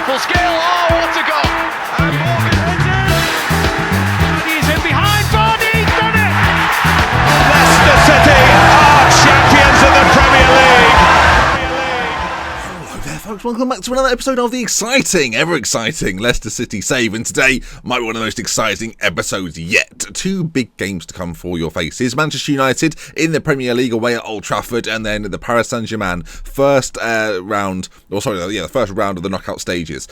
wonderful skill. Oh, what a goal! And Morgan heads in. He's in behind. Vardy's done it. Leicester City are champions of the Premier League. Hello there, folks. Welcome back to another episode of the exciting, ever exciting Leicester City save. And today might be one of the most exciting episodes yet. Two big games to come for your faces. Manchester United in the Premier League away at Old Trafford, and then the Paris Saint-Germain first round of the knockout stages.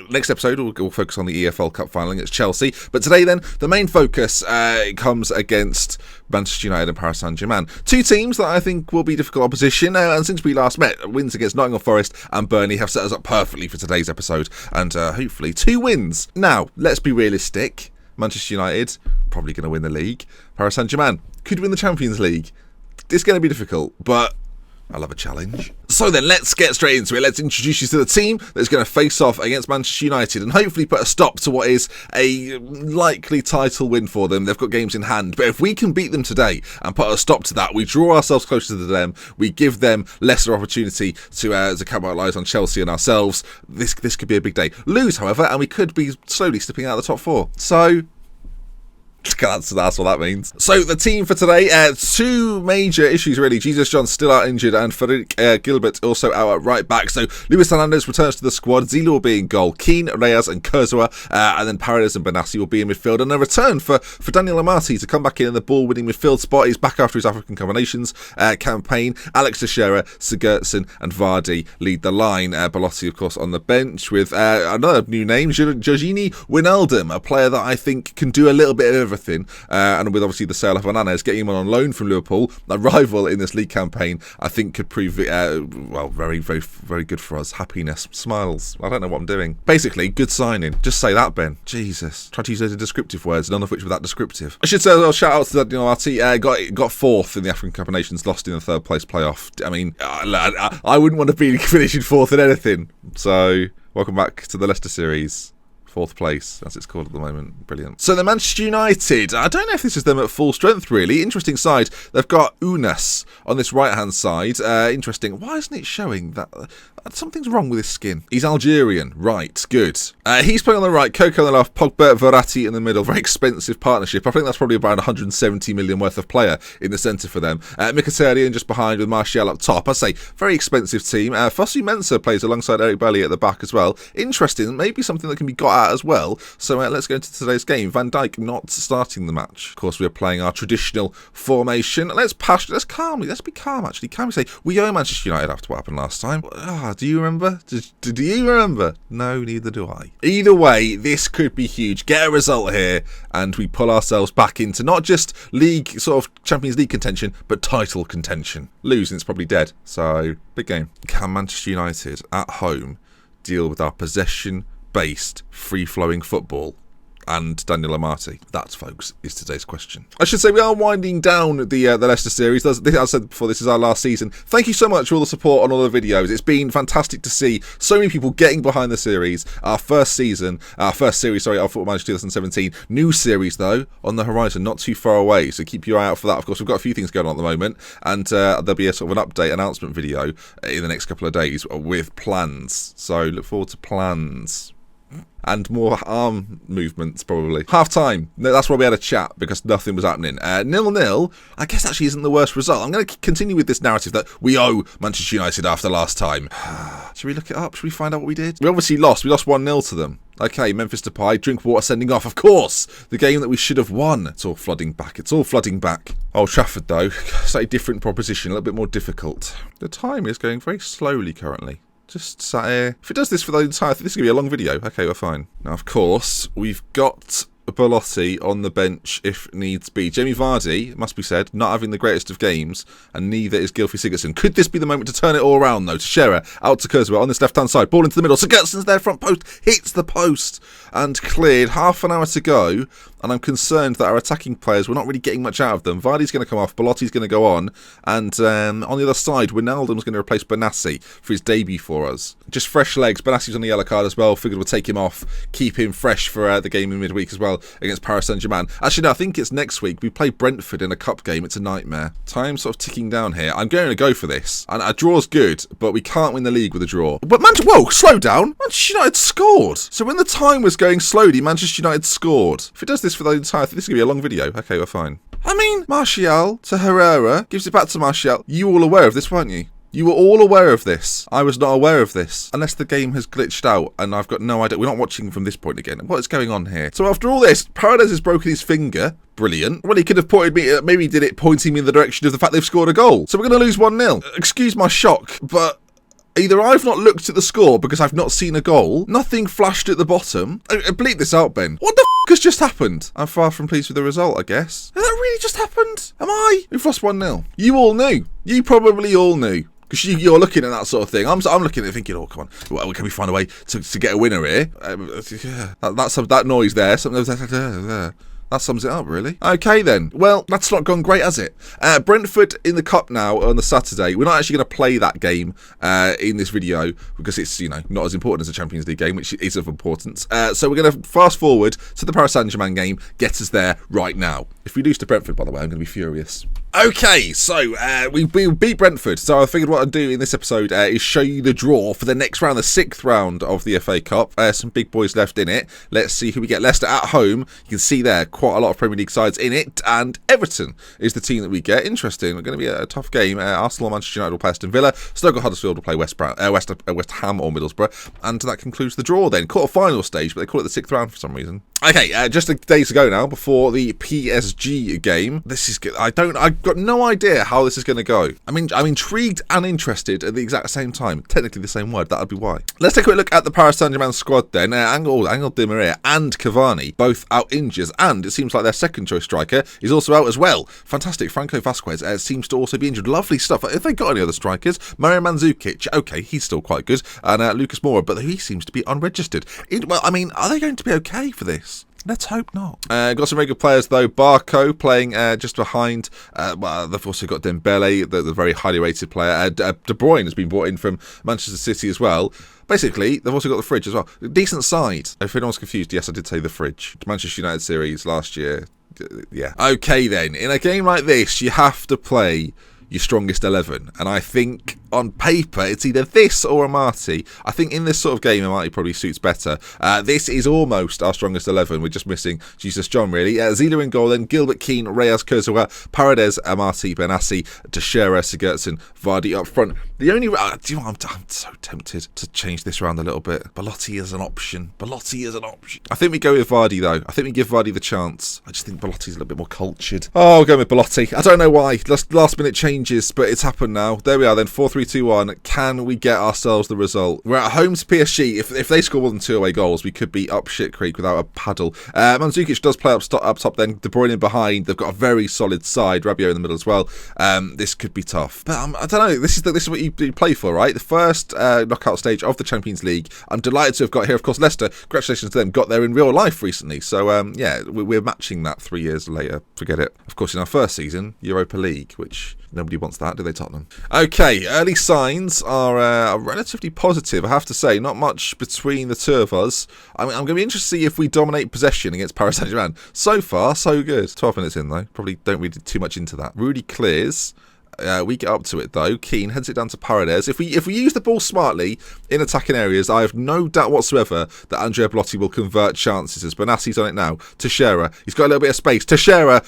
Next episode we'll focus on the EFL Cup final against Chelsea. But today then, the main focus comes against Manchester United and Paris Saint-Germain. Two teams that I think will be difficult opposition, and since we last met, wins against Nottingham Forest and Burnley have set us up perfectly for today's episode, and hopefully 2 wins. Now, let's be realistic. Manchester United, probably going to win the league. Paris Saint-Germain could win the Champions League. It's going to be difficult, but I love a challenge. So then, let's get straight into it. Let's introduce you to the team that's going to face off against Manchester United and hopefully put a stop to what is a likely title win for them. They've got games in hand, but if we can beat them today and put a stop to that, we draw ourselves closer to them, we give them lesser opportunity to capitalise on Chelsea and ourselves. This could be a big day. Lose, however, and we could be slowly slipping out of the top 4. So that's what that means. So the team for today, 2 major issues really. Jesus John still out injured, and Frederick Gilbert also out at right back. So Luis Hernandez returns to the squad. Zila will be in goal. Keane, Reyes and Kurzawa, and then Paredes and Benassi will be in midfield. And a return for Daniel Amati to come back in the ball-winning midfield spot. He's back after his African Cup of Nations campaign. Alex Teixeira, Sigurdsson and Vardy lead the line. Belotti, of course, on the bench with another new name, Jorginho Wijnaldum, a player that I think can do a little bit of everything. And with obviously the sale of Hernandez, getting him on loan from Liverpool, a rival in this league campaign, I think could prove very, very, very good for us. Happiness, smiles. I don't know what I'm doing. Basically, good signing. Just say that, Ben. Jesus. Try to use those descriptive words, none of which were that descriptive. I should say as well, shout out to Daniel Amati. Got 4th in the African Cup of Nations, lost in the 3rd place playoff. I mean, I wouldn't want to be finishing 4th in anything. So, welcome back to the Leicester series. 4th place, as it's called at the moment. Brilliant. So the Manchester United, I don't know if this is them at full strength, really. Interesting side. They've got Unas on this right-hand side. Interesting. Why isn't it showing that? Something's wrong with his skin. He's Algerian. Right, good. He's playing on the right, Coco on the left, Pogba, Verratti in the middle. Very expensive partnership. I think that's probably about 170 million worth of player in the centre for them. Mkhitaryan just behind with Martial up top. I say, very expensive team. Fosu Mensah plays alongside Eric Bailly at the back as well. Interesting. Maybe something that can be got at as well. So let's go into today's game. Van Dijk not starting the match. Of course, we are playing our traditional formation. Let's be calm, actually. Calmly say, we owe Manchester United after what happened last time. Do you remember? Do you remember? No, neither do I. Either way, this could be huge. Get a result here, and we pull ourselves back into not just league, sort of Champions League contention, but title contention. Losing, it's probably dead. So, big game. Can Manchester United at home deal with our possession-based, free-flowing football and Daniel Amati? That, folks, is today's question. I should say we are winding down the Leicester series. As I said before, this is our last season. Thank you so much for all the support on all the videos. It's been fantastic to see so many people getting behind the series. Our first series, of Football Manager 2017. New series, though, on the horizon, not too far away. So keep your eye out for that. Of course, we've got a few things going on at the moment, and there'll be a sort of an update announcement video in the next couple of days with plans. So look forward to plans. And more arm movements, probably. Half time. No, that's why we had a chat, because nothing was happening. 0-0, I guess actually isn't the worst result. I'm going to continue with this narrative that we owe Manchester United after last time. Should we look it up? Should we find out what we did? We obviously lost. We lost 1-0 to them. Okay, Memphis Depay, Drinkwater sending off. Of course, the game that we should have won. It's all flooding back. Old Trafford, though, slightly different proposition, a little bit more difficult. The time is going very slowly currently. Just sat here. If it does this for the entire thing, this is going to be a long video. Okay, we're fine. Now, of course, we've got Belotti on the bench if needs be. Jamie Vardy, it must be said, not having the greatest of games, and neither is Gylfi Sigurdsson. Could this be the moment to turn it all around, though? Teixeira out to Kurzawa on this left-hand side. Ball into the middle. Sigurdsson's there, front post. Hits the post and cleared. Half an hour to go. and I'm concerned that our attacking players, we're not really getting much out of them. Vardy's going to come off, Belotti's going to go on, and on the other side, Wijnaldum's going to replace Benassi for his debut for us. Just fresh legs. Benassi's on the yellow card as well. Figured we'll take him off, keep him fresh for the game in midweek as well against Paris Saint-Germain. Actually, no, I think it's next week. We play Brentford in a cup game. It's a nightmare. Time's sort of ticking down here. I'm going to go for this. And a draw's good, but we can't win the league with a draw. But whoa, slow down. Manchester United scored. So when the time was going slowly, Manchester United scored. If it does this for the entire thing, this is going to be a long video. Okay, we're fine. I mean, Martial to Herrera, gives it back to Martial. You all aware of this, weren't you? You were all aware of this. I was not aware of this. Unless the game has glitched out and I've got no idea. We're not watching from this point again. What is going on here? So after all this, Paredes has broken his finger. Brilliant. Well, he could have pointed me, maybe did it pointing me in the direction of the fact they've scored a goal. So we're going to lose 1-0. Excuse my shock, but either I've not looked at the score because I've not seen a goal, nothing flashed at the bottom. Bleep this out, Ben. What the f*** has just happened? I'm far from pleased with the result, I guess. Has that really just happened? Am I? We've lost 1-0. You all knew. You probably all knew. Because you're looking at that sort of thing. I'm looking at it thinking, oh, come on. Well, can we find a way to get a winner here? That noise there. That sums it up, really. Okay, then. Well, that's not gone great, has it? Brentford in the Cup now on the Saturday. We're not actually going to play that game in this video because it's, not as important as a Champions League game, which is of importance. So we're going to fast forward to the Paris Saint-Germain game, get us there right now. If we lose to Brentford, by the way, I'm going to be furious. Okay, so we beat Brentford. So I figured what I'd do in this episode is show you the draw for the next round, the 6th round of the FA Cup. Some big boys left in it. Let's see who we get. Leicester at home. You can see there quite a lot of Premier League sides in it, and Everton is the team that we get. Interesting. We're going to be a tough game. Arsenal or Manchester United will play Aston Villa. Stoke or Huddersfield will play West Ham or Middlesbrough, and that concludes the draw. Then quarter-final stage, but they call it the 6th round for some reason. Okay, just a day to go now before the PSG game. This is good. I've got no idea how this is going to go. I mean, I'm intrigued and interested at the exact same time. Technically the same word, that would be why. Let's take a quick look at the Paris Saint-Germain squad then. Angel Di Maria and Cavani, both out injured, and it seems like their second choice striker is also out as well. Fantastic. Franco Vasquez seems to also be injured. Lovely stuff. If they got any other strikers, Mario Mandzukic, okay, he's still quite good, and Lucas Moura, but he seems to be unregistered. Are they going to be okay for this? Let's hope not. Got some very good players though. Barco playing just behind. They've also got Dembele, the very highly rated player. De Bruyne has been brought in from Manchester City as well. Basically, they've also got the fridge as well. Decent side. If anyone's confused, yes, I did say the fridge. Manchester United series last year. Yeah. Okay then. In a game like this, you have to play your strongest 11, and I think on paper it's either this or Amati. I think in this sort of game Amati probably suits better. This is almost our strongest 11. We're just missing Jesus John really. Zila in goal, then Gilbert, Keane, Reyes, Kurzawa, Paredes, Amati, Benassi, Teixeira, Sigurdsson, Vardy up front. The only I'm so tempted to change this around a little bit. Belotti is an option. I think we go with Vardy though. I think we give Vardy the chance. I just think Belotti's a little bit more cultured. Oh, I'll go with Belotti. I don't know why. Last minute changes, but it's happened now. There we are then. 4-3-2-1. Can we get ourselves the result? We're at home to PSG. If they score more than 2 away goals, we could be up shit creek without a paddle. Mandzukic does play up top then. De Bruyne in behind. They've got a very solid side. Rabiot in the middle as well. This could be tough. But I don't know. This is what you play for, right? The first knockout stage of the Champions League. I'm delighted to have got here. Of course, Leicester, congratulations to them, got there in real life recently. So, yeah, we're matching that 3 years later. Forget it. Of course, in our first season, Europa League, which nobody wants that, do they, Tottenham? Okay, early signs are relatively positive, I have to say. Not much between the two of us. I'm going to be interested to see if we dominate possession against Paris Saint-Germain. So far, so good. 12 minutes in, though. Probably don't read too much into that. Rudy clears. We get up to it though. Keane heads it down to Paredes. If we use the ball smartly in attacking areas, I have no doubt whatsoever that Andrea Belotti will convert chances. As Benassi's on it now. Teixeira, he's got a little bit of space. Teixeira,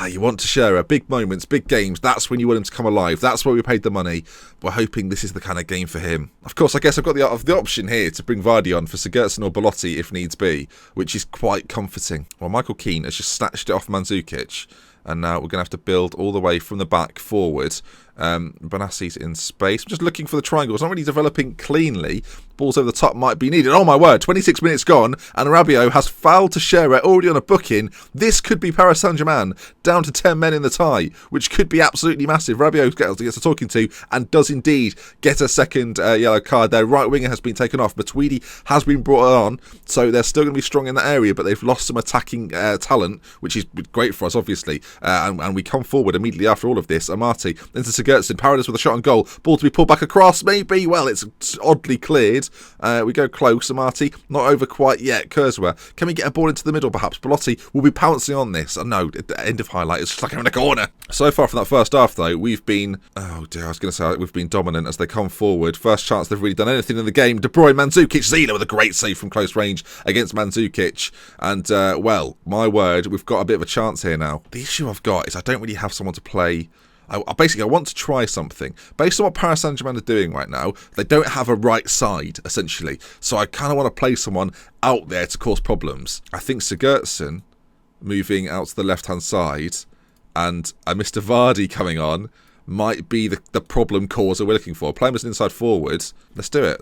you want Teixeira. Big moments, big games. That's when you want him to come alive. That's why we paid the money. We're hoping this is the kind of game for him. Of course, I guess I've got the option here to bring Vardy on for Sigurdsson or Belotti if needs be, which is quite comforting. Well, Michael Keane has just snatched it off Mandzukic. And now we're going to have to build all the way from the back forward. Bonassi's in space. I'm just looking for the triangle. It's not really developing cleanly. Balls over the top might be needed. Oh my word, 26 minutes gone, and Rabiot has fouled Teixeira, already on a booking. This could be Paris Saint-Germain down to 10 men in the tie, which could be absolutely massive. Rabiot gets a talking to and does indeed get a second yellow card. Their right winger has been taken off. Matuidi has been brought on, so they're still going to be strong in that area, but they've lost some attacking talent, which is great for us, obviously. And we come forward immediately after all of this. Amati into Sigurdsson. Paredes with a shot on goal. Ball to be pulled back across, maybe. Well, it's oddly cleared. We go close. Amati, not over quite yet. Kurzweil, can we get a ball into the middle perhaps? Belotti will be pouncing on this. No, at the end of highlight, it's just like having a corner. So far from that first half, though, we've been, we've been dominant as they come forward. First chance they've really done anything in the game. De Bruyne, Mandzukic, Zila with a great save from close range against Mandzukic. And, well, my word, we've got a bit of a chance here now. The issue I've got is I don't really have someone to play. I want to try something. Based on what Paris Saint-Germain are doing right now, they don't have a right side, essentially. So I kind of want to play someone out there to cause problems. I think Sigurdsson moving out to the left-hand side and Mr. Vardy coming on might be the problem causer we're looking for. Play him as an inside forward. Let's do it.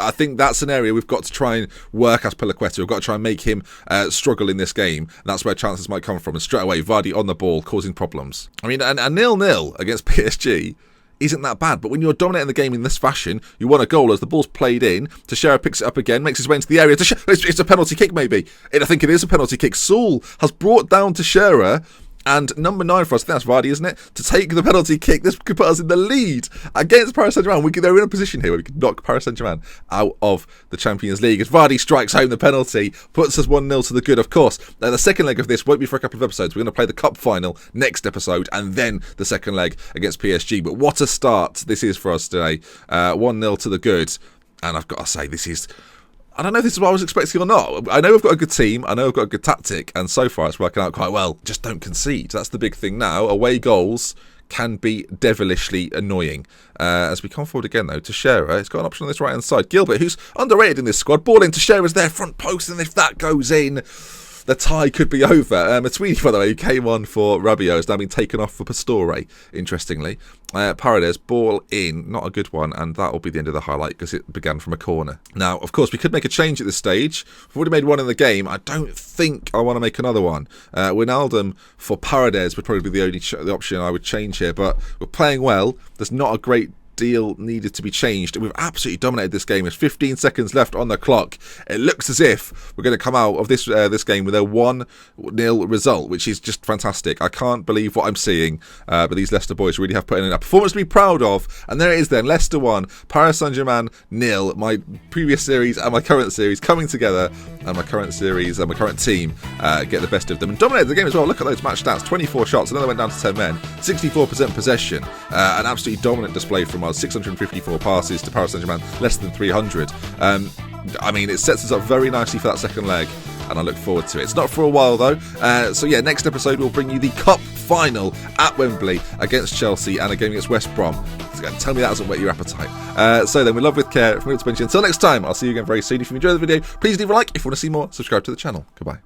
I think that's an area we've got to try and work as Piliqueta. We've got to try and make him struggle in this game. And that's where chances might come from. And straight away, Vardy on the ball, causing problems. I mean, a 0-0 against PSG isn't that bad, but when you're dominating the game in this fashion, you want a goal as the ball's played in. Teixeira picks it up again, makes his way into the area. It's a penalty kick, maybe. I think it is a penalty kick. Saul has brought down Teixeira. And number 9 for us, I think that's Vardy, isn't it? To take the penalty kick. This could put us in the lead against Paris Saint-Germain. They're in a position here where we could knock Paris Saint-Germain out of the Champions League. As Vardy strikes home the penalty, puts us 1-0 to the good, of course. The second leg of this won't be for a couple of episodes. We're going to play the Cup final next episode and then the second leg against PSG. But what a start this is for us today. 1-0 to the good. And I've got to say, I don't know if this is what I was expecting or not. I know we've got a good team. I know we've got a good tactic. And so far, it's working out quite well. Just don't concede. That's the big thing now. Away goals can be devilishly annoying. As we come forward again, though, Teixeira, it's got an option on this right-hand side. Gilbert, who's underrated in this squad. Ball in, Teixeira's there, front post. And if that goes in, the tie could be over. Matuidi, by the way, who came on for Rabiot, has now been taken off for Pastore, interestingly. Paredes, ball in, not a good one, and that will be the end of the highlight because it began from a corner. Now, of course, we could make a change at this stage. We've already made one in the game. I don't think I want to make another one. Wijnaldum for Paredes would probably be the option I would change here, but we're playing well. There's not a great deal needed to be changed. We've absolutely dominated this game. There's 15 seconds left on the clock. It looks as if we're going to come out of this game with a 1-0 result, which is just fantastic. I can't believe what I'm seeing, but these Leicester boys really have put in a performance to be proud of. And there it is then, Leicester 1, Paris Saint-Germain 0. My previous series and my current series coming together, and my current series and my current team get the best of them and dominated the game as well. Look at those match stats: 24 shots, another went down to 10 men, 64% possession, an absolutely dominant display from us. 654 passes to Paris Saint-Germain, less than 300. I mean, it sets us up very nicely for that second leg, and I look forward to it. It's not for a while, though. So, yeah, next episode we'll bring you the Cup final at Wembley against Chelsea and a game against West Brom. Tell me that doesn't whet your appetite. So then, we love with care from Until next time, I'll see you again very soon. If you enjoyed the video, please leave a like. If you want to see more, subscribe to the channel. Goodbye.